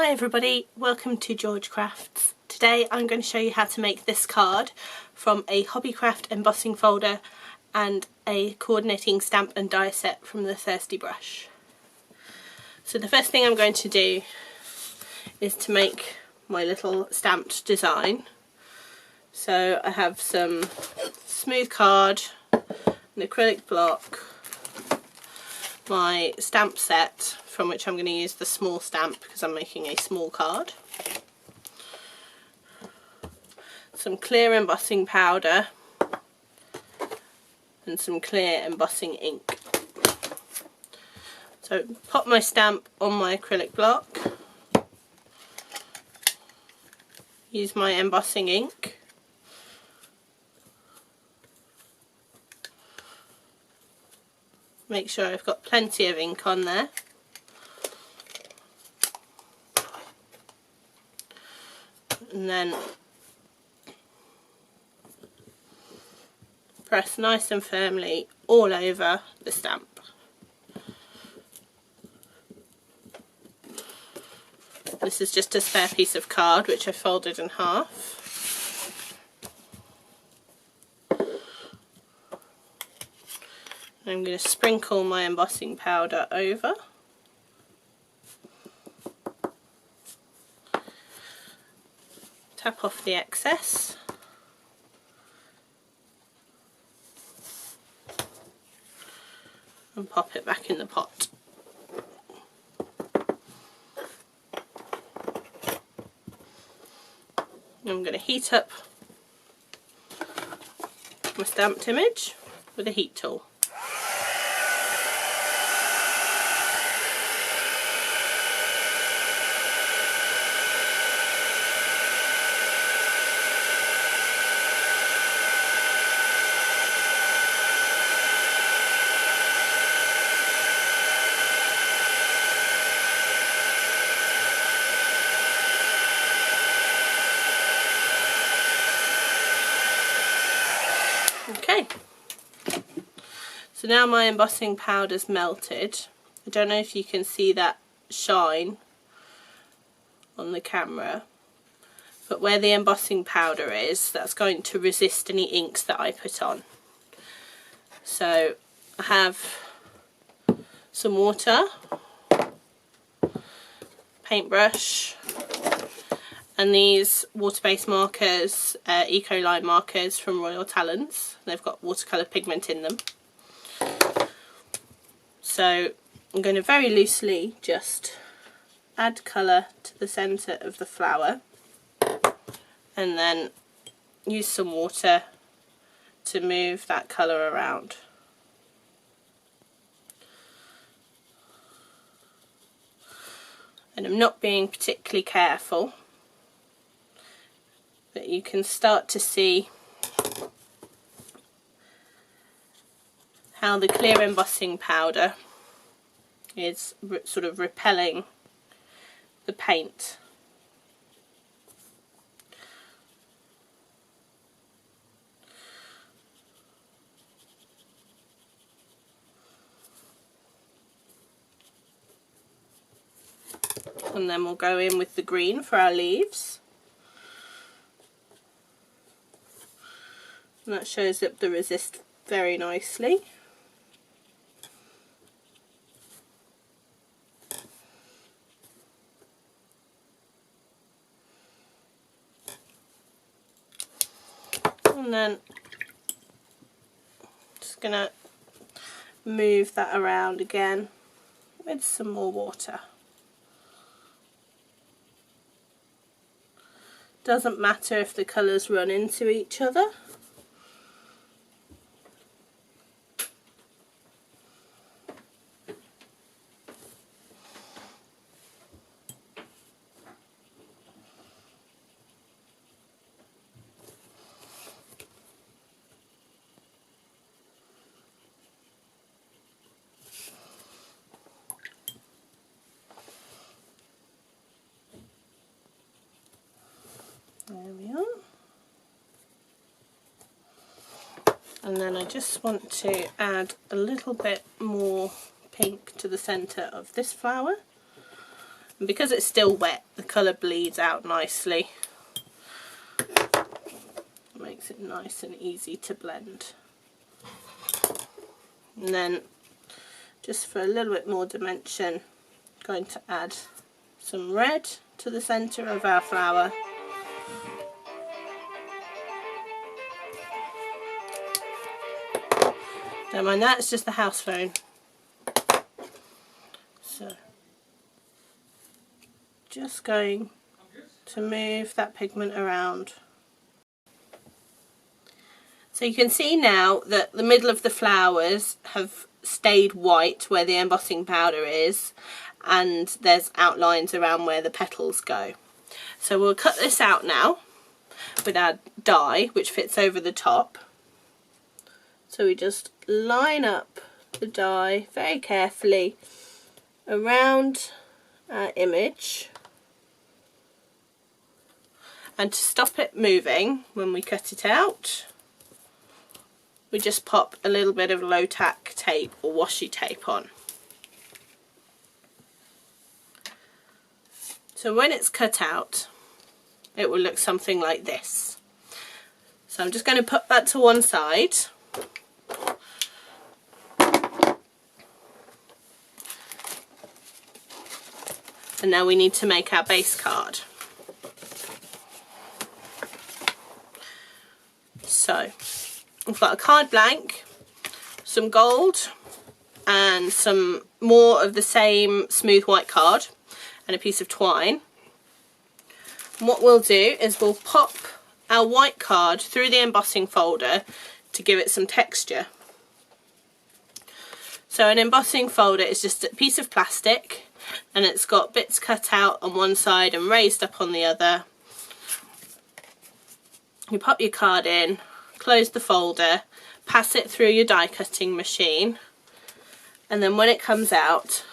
Hi everybody, welcome to George Crafts. Today I'm going to show you how to make this card from a Hobbycraft embossing folder and a coordinating stamp and die set from the Thirsty brush. So the first thing I'm going to do is to make my little stamped design. So I have some smooth card, an acrylic block, my stamp set from which I'm going to use the small stamp because I'm making a small card, some clear embossing powder and some clear embossing ink. So pop my stamp on my acrylic block, use my embossing ink, make sure I've got plenty of ink on there, and then press nice and firmly all over the stamp. This is just a spare piece of card which I folded in half. I'm going to sprinkle my embossing powder over. Tap off the excess. And pop it back in the pot. I'm going to heat up my stamped image with a heat tool. Okay, so now my embossing powder's melted. I don't know if you can see that shine on the camera, but where the embossing powder is, that's going to resist any inks that I put on. So I have some water, paintbrush, and these water-based markers, Eco-Line markers from Royal Talons. They've got watercolour pigment in them. So I'm going to very loosely just add colour to the centre of the flower and then use some water to move that colour around. And I'm not being particularly careful, but you can start to see how the clear embossing powder is sort of repelling the paint. And then we'll go in with the green for our leaves. And that shows up the resist very nicely. And then just going to move that around again with some more water. Doesn't matter if the colours run into each other. There we are. And then I just want to add a little bit more pink to the centre of this flower. And because it's still wet, the colour bleeds out nicely. It makes it nice and easy to blend. And then, just for a little bit more dimension, I'm going to add some red to the centre of our flower. Don't mind that, it's just the house phone. So, just going to move that pigment around. So you can see now that the middle of the flowers have stayed white where the embossing powder is, and there's outlines around where the petals go. So we'll cut this out now with our die, which fits over the top. So we just line up the die very carefully around our image, and to stop it moving when we cut it out, we just pop a little bit of low tack tape or washi tape on. So when it's cut out, it will look something like this. So I'm just going to put that to one side. And now we need to make our base card. So I've got a card blank, some gold and some more of the same smooth white card and a piece of twine. And what we'll do is we'll pop our white card through the embossing folder to give it some texture. So an embossing folder is just a piece of plastic, and it's got bits cut out on one side and raised up on the other. You pop your card in, close the folder, pass it through your die cutting machine, and then when it comes out,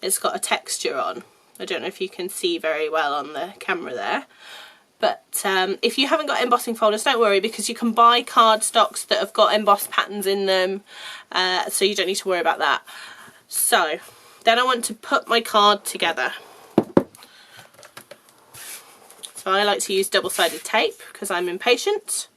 it's got a texture on. I don't know if you can see very well on the camera there, but if you haven't got embossing folders, don't worry, because you can buy cardstocks that have got embossed patterns in them, so you don't need to worry about that. So then I want to put my card together. So I like to use double-sided tape because I'm impatient.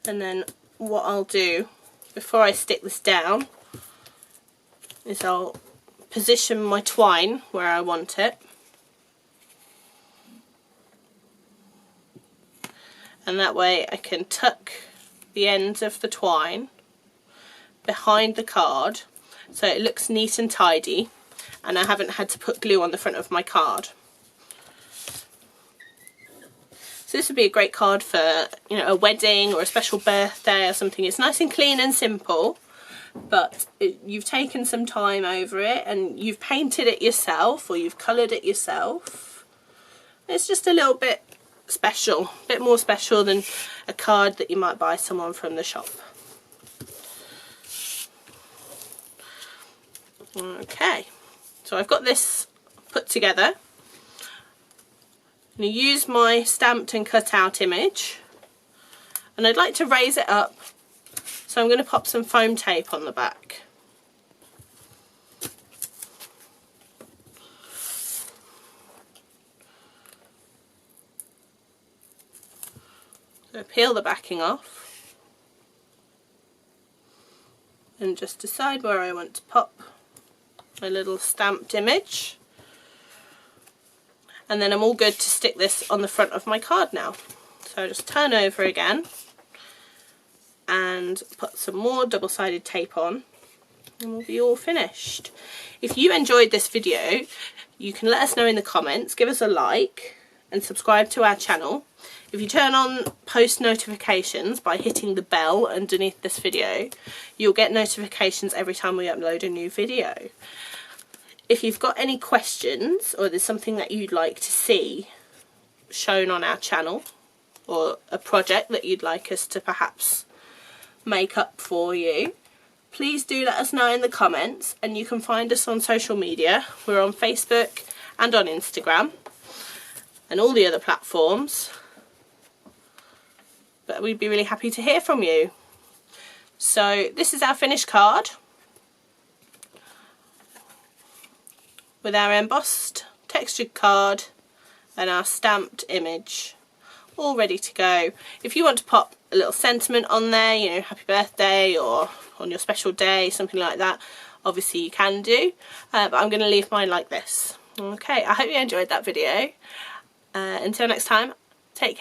And then what I'll do before I stick this down is I'll position my twine where I want it, and that way I can tuck the ends of the twine behind the card so it looks neat and tidy, and I haven't had to put glue on the front of my card. So this would be a great card for, you know, a wedding or a special birthday or something. It's nice and clean and simple, but you've taken some time over it and you've painted it yourself or you've coloured it yourself. It's just a little bit special, a bit more special than a card that you might buy someone from the shop. Okay, so I've got this put together. I'm going to use my stamped and cut out image, and I'd like to raise it up, so I'm going to pop some foam tape on the back. So peel the backing off and just decide where I want to pop my little stamped image. And then I'm all good to stick this on the front of my card now. So I just turn over again and put some more double-sided tape on, and we'll be all finished. If you enjoyed this video, you can let us know in the comments, give us a like and subscribe to our channel. If you turn on post notifications by hitting the bell underneath this video, you'll get notifications every time we upload a new video. If you've got any questions or there's something that you'd like to see shown on our channel, or a project that you'd like us to perhaps make up for you, please do let us know in the comments, and you can find us on social media. We're on Facebook and on Instagram and all the other platforms, but we'd be really happy to hear from you. So this is our finished card with our embossed textured card and our stamped image all ready to go. If you want to pop a little sentiment on there, you know, happy birthday, or on your special day, something like that, obviously you can do, but I'm going to leave mine like this. Okay, I hope you enjoyed that video. Until next time, take care.